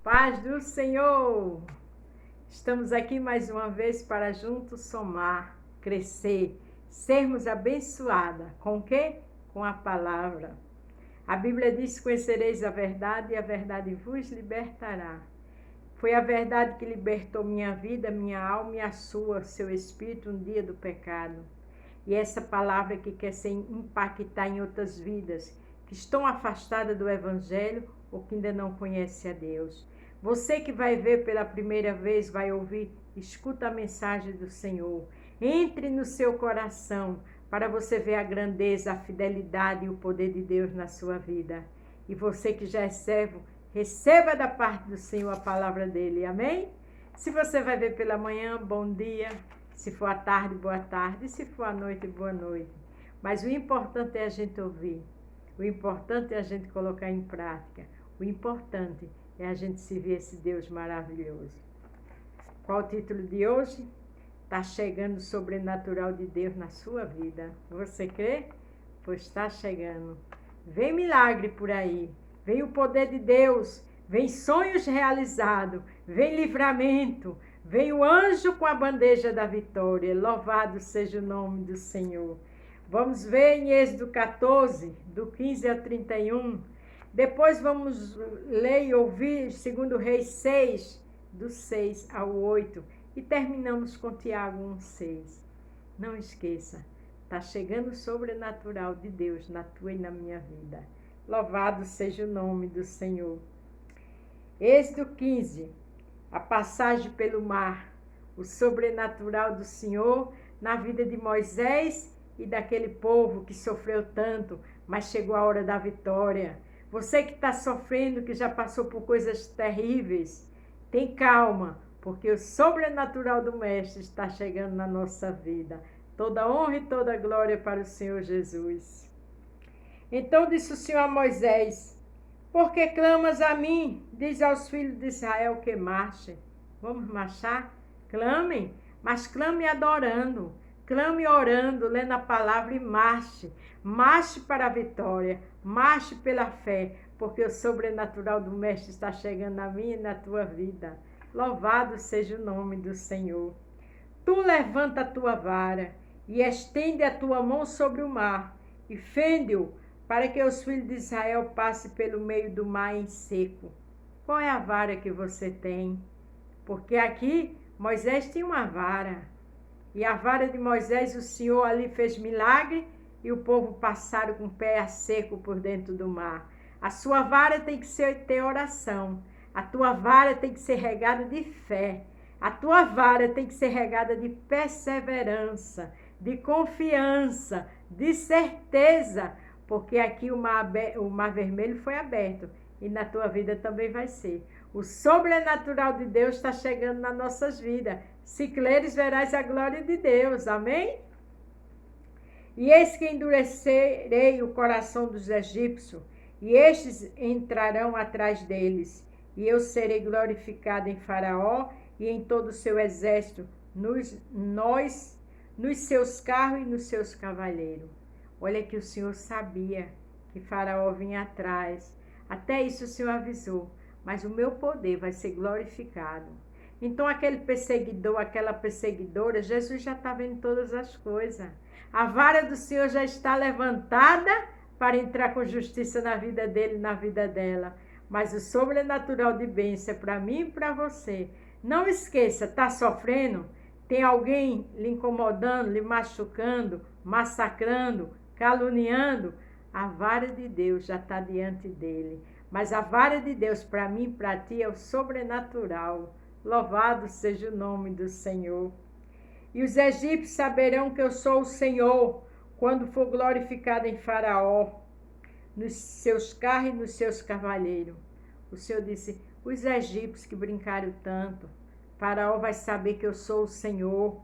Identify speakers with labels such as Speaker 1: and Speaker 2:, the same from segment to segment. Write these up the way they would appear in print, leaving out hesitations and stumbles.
Speaker 1: Paz do Senhor! Estamos aqui mais uma vez para juntos somar, crescer, sermos abençoadas. Com o quê? Com a palavra. A Bíblia diz: conhecereis a verdade e a verdade vos libertará. Foi a verdade que libertou minha vida, minha alma e a sua, seu espírito, no dia do pecado. E essa palavra que quer impactar em outras vidas que estão afastadas do Evangelho ou que ainda não conhecem a Deus. Você que vai ver pela primeira vez, vai ouvir, escuta a mensagem do Senhor. Entre no seu coração para você ver a grandeza, a fidelidade e o poder de Deus na sua vida. E você que já é servo, receba da parte do Senhor a palavra dele. Amém? Se você vai ver pela manhã, bom dia. Se for à tarde, boa tarde. E se for à noite, boa noite. Mas o importante é a gente ouvir. O importante é a gente colocar em prática. O importante é a gente servir esse Deus maravilhoso. Qual o título de hoje? Está chegando o sobrenatural de Deus na sua vida. Você crê? Pois está chegando. Vem milagre por aí. Vem o poder de Deus. Vem sonhos realizados. Vem livramento. Vem o anjo com a bandeja da vitória. Louvado seja o nome do Senhor. Vamos ver em Êxodo 14, do 15 ao 31. Depois vamos ler e ouvir 2 Reis 6, do 6 ao 8. E terminamos com Tiago 1,6. Não esqueça, está chegando o sobrenatural de Deus na tua e na minha vida. Louvado seja o nome do Senhor. Êxodo 15, a passagem pelo mar, o sobrenatural do Senhor na vida de Moisés e daquele povo que sofreu tanto, mas chegou a hora da vitória. Você que está sofrendo, que já passou por coisas terríveis, tem calma, porque o sobrenatural do Mestre está chegando na nossa vida. Toda honra e toda glória para o Senhor Jesus. Então disse o Senhor a Moisés: por que clamas a mim? Diz aos filhos de Israel que marchem. Vamos marchar? Clamem, mas clame adorando. Clame orando, lendo a palavra e marche. Marche para a vitória. Marche pela fé, porque o sobrenatural do Mestre está chegando na minha e na tua vida. Louvado seja o nome do Senhor. Tu levanta a tua vara e estende a tua mão sobre o mar e fende-o para que os filhos de Israel passem pelo meio do mar em seco. Qual é a vara que você tem? Porque aqui Moisés tinha uma vara. E a vara de Moisés, o Senhor ali fez milagre e o povo passaram com o pé a seco por dentro do mar. A sua vara tem que ter oração. A tua vara tem que ser regada de fé. A tua vara tem que ser regada de perseverança, de confiança, de certeza. Porque aqui o mar vermelho foi aberto e na tua vida também vai ser. O sobrenatural de Deus está chegando nas nossas vidas. Se creres, verás a glória de Deus. Amém? E eis que endurecerei o coração dos egípcios, e estes entrarão atrás deles. E eu serei glorificado em Faraó e em todo o seu exército, nos seus carros e nos seus cavaleiros. Olha que o Senhor sabia que Faraó vinha atrás. Até isso o Senhor avisou. Mas o meu poder vai ser glorificado. Então aquele perseguidor, aquela perseguidora, Jesus já está vendo todas as coisas. A vara do Senhor já está levantada para entrar com justiça na vida dele e na vida dela. Mas o sobrenatural de bênção é para mim e para você. Não esqueça, está sofrendo? Tem alguém lhe incomodando, lhe machucando, massacrando, caluniando? A vara de Deus já está diante dele. Mas a vara de Deus para mim e para ti é o sobrenatural. Louvado seja o nome do Senhor. E os egípcios saberão que eu sou o Senhor, quando for glorificado em Faraó, nos seus carros e nos seus cavaleiros. O Senhor disse: os egípcios que brincaram tanto, Faraó vai saber que eu sou o Senhor.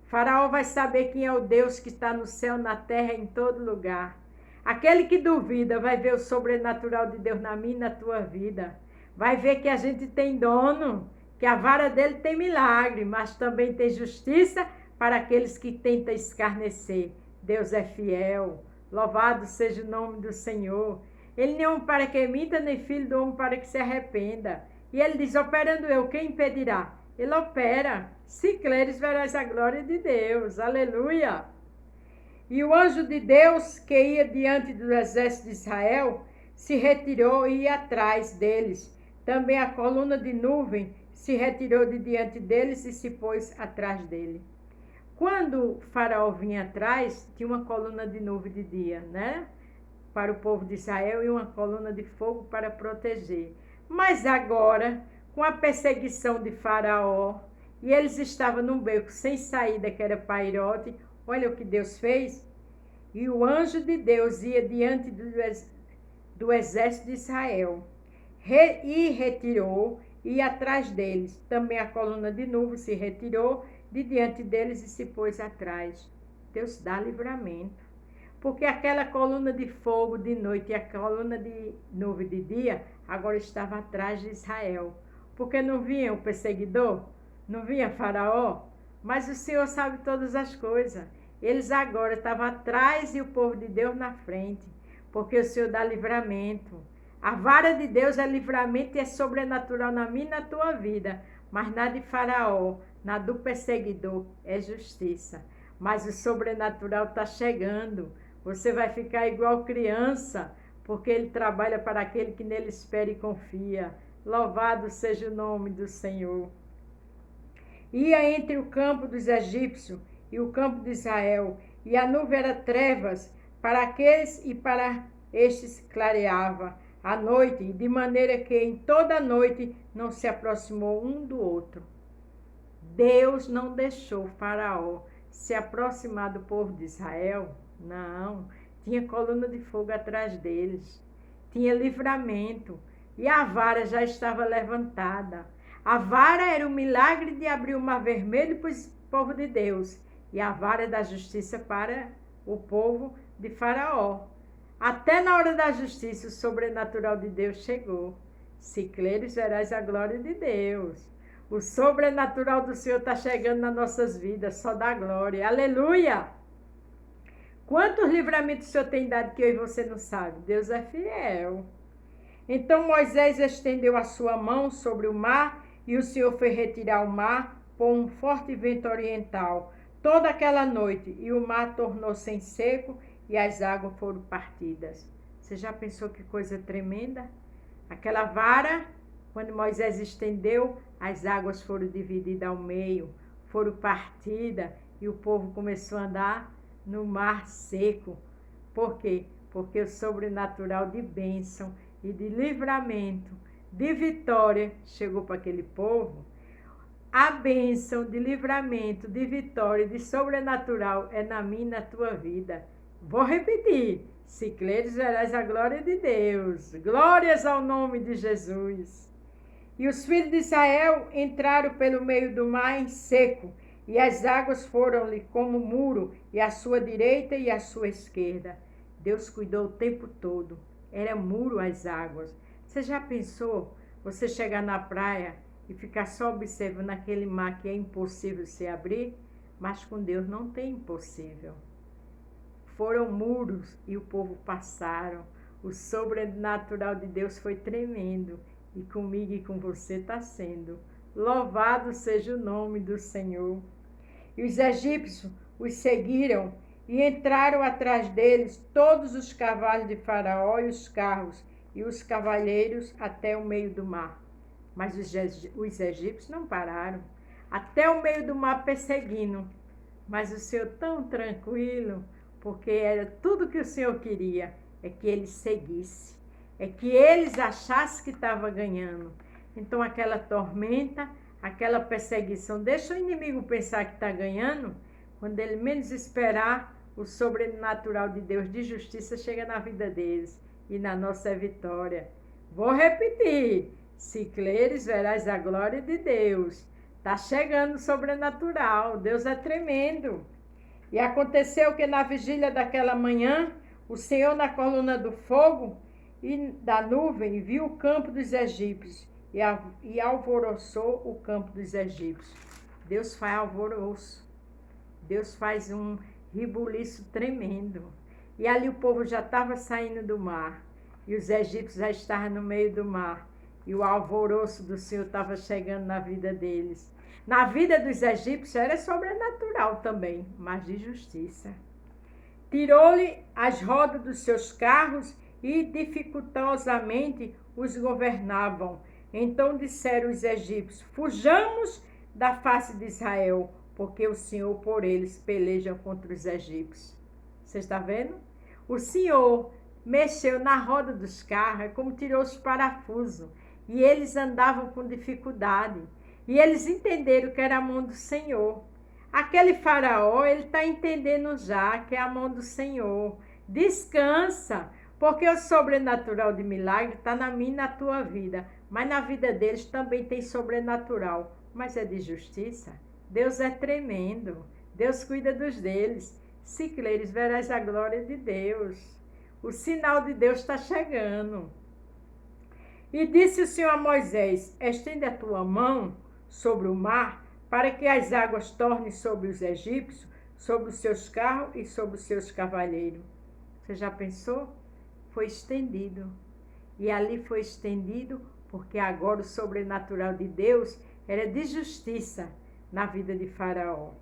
Speaker 1: Faraó vai saber quem é o Deus que está no céu, na terra, em todo lugar. Aquele que duvida vai ver o sobrenatural de Deus na minha e na tua vida. Vai ver que a gente tem dono, que a vara dele tem milagre, mas também tem justiça para aqueles que tentam escarnecer. Deus é fiel. Louvado seja o nome do Senhor. Ele nem é homem para que minta, nem filho do homem para que se arrependa. E ele diz, operando eu, quem impedirá? Ele opera. Se creres, verás a glória de Deus. Aleluia. E o anjo de Deus, que ia diante do exército de Israel, se retirou e ia atrás deles. Também a coluna de nuvem se retirou de diante deles e se pôs atrás dele. Quando o faraó vinha atrás, tinha uma coluna de nuvem de dia, né? Para o povo de Israel e uma coluna de fogo para proteger. Mas agora, com a perseguição de Faraó, e eles estavam num beco sem saída, que era Pairote, olha o que Deus fez. E o anjo de Deus ia diante do exército de Israel e retirou, e atrás deles. Também a coluna de nuvem se retirou de diante deles e se pôs atrás. Deus dá livramento. Porque aquela coluna de fogo de noite e a coluna de nuvem de dia agora estava atrás de Israel. Porque não vinha o perseguidor, não vinha Faraó, mas o Senhor sabe todas as coisas. Eles agora estavam atrás e o povo de Deus na frente, porque o Senhor dá livramento. A vara de Deus é livramento e é sobrenatural na minha e na tua vida, mas na de Faraó, na do perseguidor, é justiça. Mas o sobrenatural está chegando. Você vai ficar igual criança, porque ele trabalha para aquele que nele espera e confia. Louvado seja o nome do Senhor. Ia entre o campo dos egípcios e o campo de Israel, e a nuvem era trevas para aqueles e para estes clareava a noite, de maneira que em toda a noite não se aproximou um do outro. Deus não deixou Faraó se aproximar do povo de Israel. Não, tinha coluna de fogo atrás deles, tinha livramento, e a vara já estava levantada. A vara era o milagre de abrir o mar vermelho para o povo de Deus, e a vara da justiça para o povo de Faraó. Até na hora da justiça, o sobrenatural de Deus chegou. Se creres, verás a glória de Deus. O sobrenatural do Senhor está chegando nas nossas vidas, só dá glória. Aleluia! Quantos livramentos o Senhor tem dado que eu e você não sabe? Deus é fiel. Então Moisés estendeu a sua mão sobre o mar e o Senhor fez retirar o mar por um forte vento oriental toda aquela noite, e o mar tornou-se em seco e as águas foram partidas. Você já pensou que coisa tremenda? Aquela vara, quando Moisés estendeu, as águas foram divididas ao meio, foram partidas e o povo começou a andar no mar seco. Por quê? Porque o sobrenatural de bênção e de livramento, de vitória, chegou para aquele povo. A bênção de livramento, de vitória, de sobrenatural é na minha e na tua vida. Vou repetir. Se creres, verás a glória de Deus. Glórias ao nome de Jesus. E os filhos de Israel entraram pelo meio do mar em seco, e as águas foram-lhe como muro, e à sua direita e à sua esquerda. Deus cuidou o tempo todo. Era muro as águas. Você já pensou você chegar na praia e ficar só observando aquele mar que é impossível se abrir? Mas com Deus não tem impossível. Foram muros e o povo passaram. O sobrenatural de Deus foi tremendo. E comigo e com você está sendo. Louvado seja o nome do Senhor. E os egípcios os seguiram e entraram atrás deles todos os cavalos de Faraó e os carros e os cavaleiros até o meio do mar. Mas os egípcios não pararam, até o meio do mar perseguindo. Mas o Senhor tão tranquilo, porque era tudo que o Senhor queria, é que eles seguissem, é que eles achassem que estava ganhando. Então aquela tormenta, aquela perseguição, deixa o inimigo pensar que está ganhando. Quando ele menos esperar, o sobrenatural de Deus de justiça chega na vida deles e na nossa vitória. Vou repetir. Se creres, verás a glória de Deus. Está chegando o sobrenatural. Deus é tremendo. E aconteceu que na vigília daquela manhã, o Senhor na coluna do fogo e da nuvem viu o campo dos egípcios e alvoroçou o campo dos egípcios. Deus faz alvoroço. Deus faz um rebuliço tremendo. E ali o povo já estava saindo do mar. E os egípcios já estavam no meio do mar. e o alvoroço do Senhor estava chegando na vida deles. Na vida dos egípcios era sobrenatural também, mas de justiça. Tirou-lhe as rodas dos seus carros e dificultosamente os governavam. Então disseram os egípcios: fujamos da face de Israel, porque o Senhor por eles peleja contra os egípcios. Você está vendo? O Senhor mexeu na roda dos carros, é como tirou os parafusos, e eles andavam com dificuldade. E eles entenderam que era a mão do Senhor. Aquele faraó, ele está entendendo já que é a mão do Senhor. Descansa, porque o sobrenatural de milagre está na minha e na tua vida. Mas na vida deles também tem sobrenatural, mas é de justiça. Deus é tremendo. Deus cuida dos deles. Se creres, verás a glória de Deus. O sinal de Deus está chegando. E disse o Senhor a Moisés: estende a tua mão sobre o mar, para que as águas tornem sobre os egípcios, sobre os seus carros e sobre os seus cavaleiros. Você já pensou? Foi estendido. E ali foi estendido porque agora o sobrenatural de Deus era de justiça na vida de Faraó.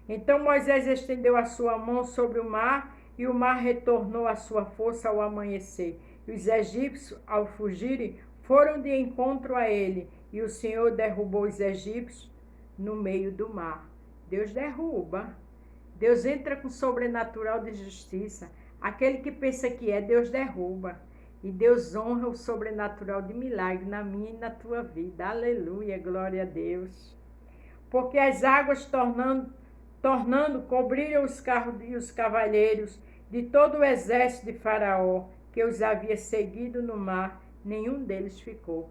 Speaker 1: Então Moisés estendeu a sua mão sobre o mar, e o mar retornou a sua força ao amanhecer. E os egípcios, ao fugirem, foram de encontro a ele, e o Senhor derrubou os egípcios no meio do mar. Deus derruba. Deus entra com sobrenatural de justiça. Aquele que pensa que é, Deus derruba. E Deus honra o sobrenatural de milagre na minha e na tua vida. Aleluia, glória a Deus. Porque as águas tornando cobriram os carros e os cavaleiros de todo o exército de Faraó, que os havia seguido no mar, nenhum deles ficou.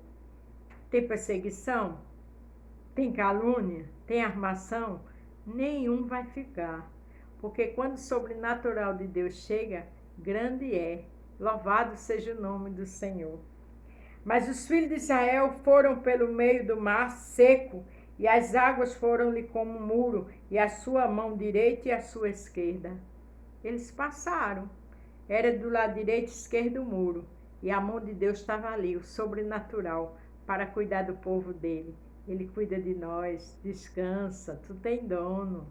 Speaker 1: Tem perseguição? Tem calúnia? Tem armação? Nenhum vai ficar. Porque quando o sobrenatural de Deus chega, grande é. Louvado seja o nome do Senhor. Mas os filhos de Israel foram pelo meio do mar seco, e as águas foram-lhe como um muro, e a sua mão direita e a sua esquerda. Eles passaram. Era do lado direito e esquerdo o muro. E a mão de Deus estava ali, o sobrenatural, para cuidar do povo dele. Ele cuida de nós, descansa, tu tem dono.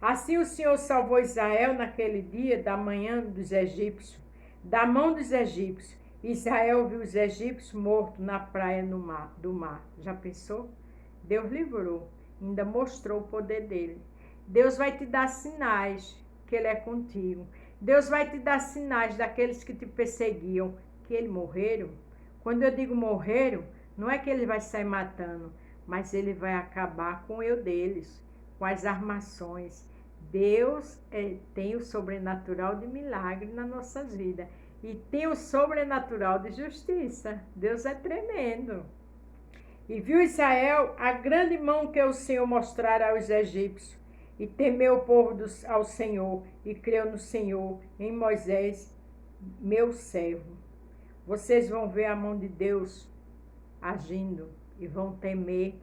Speaker 1: Assim o Senhor salvou Israel naquele dia da manhã dos egípcios, da mão dos egípcios. Israel viu os egípcios mortos na praia do mar. Já pensou? Deus livrou, ainda mostrou o poder dele. Deus vai te dar sinais que ele é contigo. Deus vai te dar sinais daqueles que te perseguiam, que eles morreram. Quando eu digo morreram, não é que ele vai sair matando, mas ele vai acabar com o eu deles, com as armações. Deus tem o sobrenatural de milagre nas nossas vidas. E tem o sobrenatural de justiça. Deus é tremendo. E viu Israel a grande mão que o Senhor mostrara aos egípcios. E temeu o povo ao Senhor, e creu no Senhor, em Moisés, meu servo. Vocês vão ver a mão de Deus agindo, e vão temer,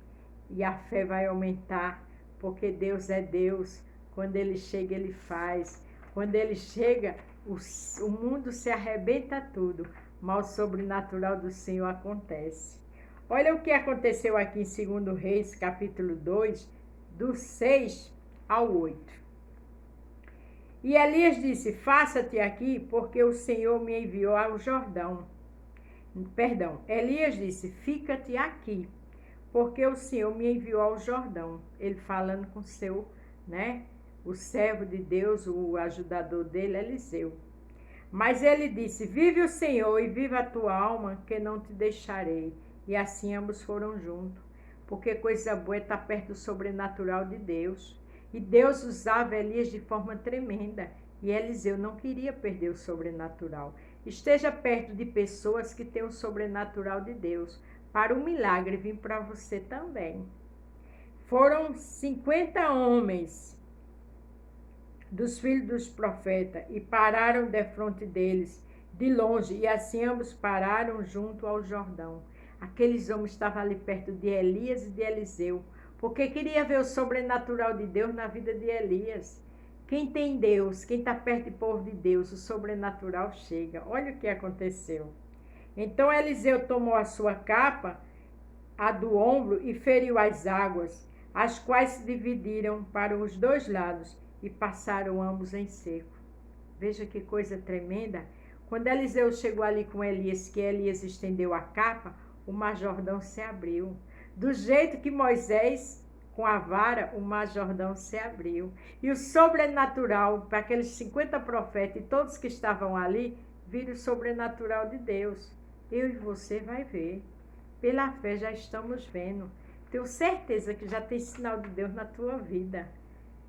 Speaker 1: e a fé vai aumentar, porque Deus é Deus. Quando Ele chega, Ele faz. Quando Ele chega, o mundo se arrebenta tudo, mas o sobrenatural do Senhor acontece. Olha o que aconteceu aqui em 2 Reis, capítulo 2, do 6 ao 8. E Elias disse: faça-te aqui, porque o Senhor me enviou ao Jordão. Elias disse: fica-te aqui, porque o Senhor me enviou ao Jordão. Ele falando com o servo de Deus, o ajudador dele, Eliseu. Mas ele disse: vive o Senhor e viva a tua alma, que não te deixarei. E assim ambos foram juntos, porque coisa boa é estar perto do sobrenatural de Deus. E Deus usava Elias de forma tremenda, e Eliseu não queria perder o sobrenatural. Esteja perto de pessoas que têm o sobrenatural de Deus, para o milagre vir para você também. Foram 50 homens dos filhos dos profetas, e pararam defronte deles, de longe, e assim ambos pararam junto ao Jordão. Aqueles homens estavam ali perto de Elias e de Eliseu, porque queria ver o sobrenatural de Deus na vida de Elias. Quem tem Deus, quem está perto do povo de Deus, o sobrenatural chega. Olha o que aconteceu. Então Eliseu tomou a sua capa, a do ombro, e feriu as águas, as quais se dividiram para os dois lados e passaram ambos em seco. Veja que coisa tremenda. Quando Eliseu chegou ali com Elias, que Elias estendeu a capa, o Mar Jordão se abriu. Do jeito que Moisés, com a vara, o Mar Jordão se abriu. E o sobrenatural, para aqueles 50 profetas e todos que estavam ali, viram o sobrenatural de Deus. Eu e você vai ver. Pela fé já estamos vendo. Tenho certeza que já tem sinal de Deus na tua vida.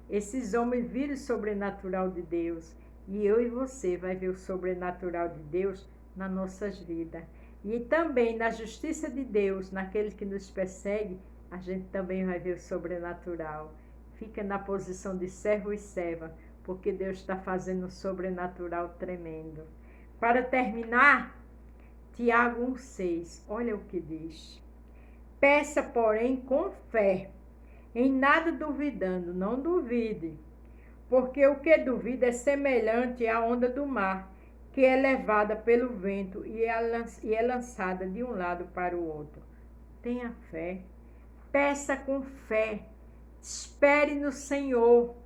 Speaker 1: Esses homens viram o sobrenatural de Deus. E eu e você vai ver o sobrenatural de Deus nas nossas vidas. E também na justiça de Deus, naquele que nos persegue, a gente também vai ver o sobrenatural. Fica na posição de servo e serva, porque Deus está fazendo um sobrenatural tremendo. Para terminar, Tiago 1,6, olha o que diz. Peça, porém, com fé, em nada duvidando, não duvide, porque o que duvida é semelhante à onda do mar, que é levada pelo vento e é lançada de um lado para o outro. Tenha fé, peça com fé, espere no Senhor,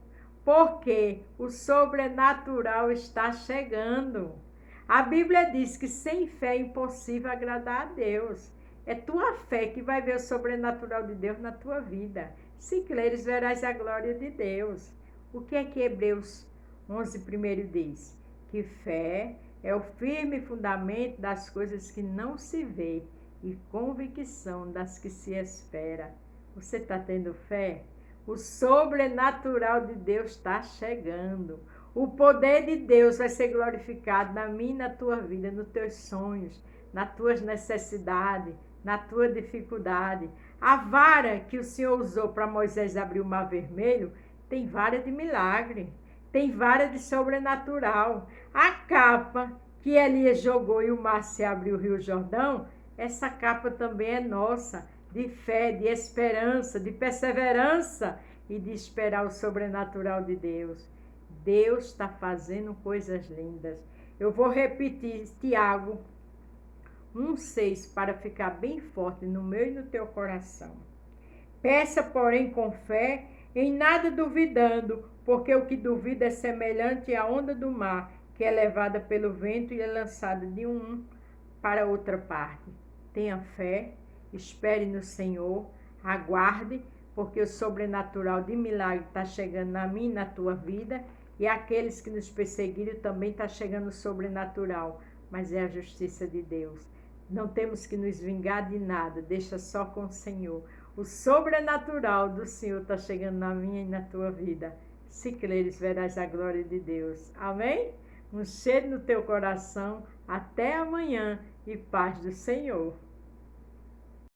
Speaker 1: porque o sobrenatural está chegando. A Bíblia diz que sem fé é impossível agradar a Deus. É tua fé que vai ver o sobrenatural de Deus na tua vida. Se creres, verás a glória de Deus. O que é que Hebreus 11:1 diz? Que fé é o firme fundamento das coisas que não se vê e convicção das que se espera. Você está tendo fé? O sobrenatural de Deus está chegando. O poder de Deus vai ser glorificado na minha e na tua vida, nos teus sonhos, nas tuas necessidades, na tua dificuldade. A vara que o Senhor usou para Moisés abrir o Mar Vermelho tem vara de milagre, tem vara de sobrenatural. A capa que Elias jogou e o mar se abriu, o Rio Jordão, essa capa também é nossa, de fé, de esperança, de perseverança e de esperar o sobrenatural de Deus. Deus está fazendo coisas lindas. Eu vou repetir Tiago 1,6 para ficar bem forte no meu e no teu coração. Peça, porém, com fé, em nada duvidando, porque o que duvida é semelhante à onda do mar, que é levada pelo vento e é lançada de um para outra parte. Tenha fé, espere no Senhor, aguarde, porque o sobrenatural de milagre está chegando na minha e na tua vida, e aqueles que nos perseguiram também está chegando o sobrenatural, mas é a justiça de Deus. Não temos que nos vingar de nada, deixa só com o Senhor. O sobrenatural do Senhor está chegando na minha e na tua vida. Se creres, verás a glória de Deus. Amém? Um cheiro no teu coração. Até amanhã e paz do Senhor.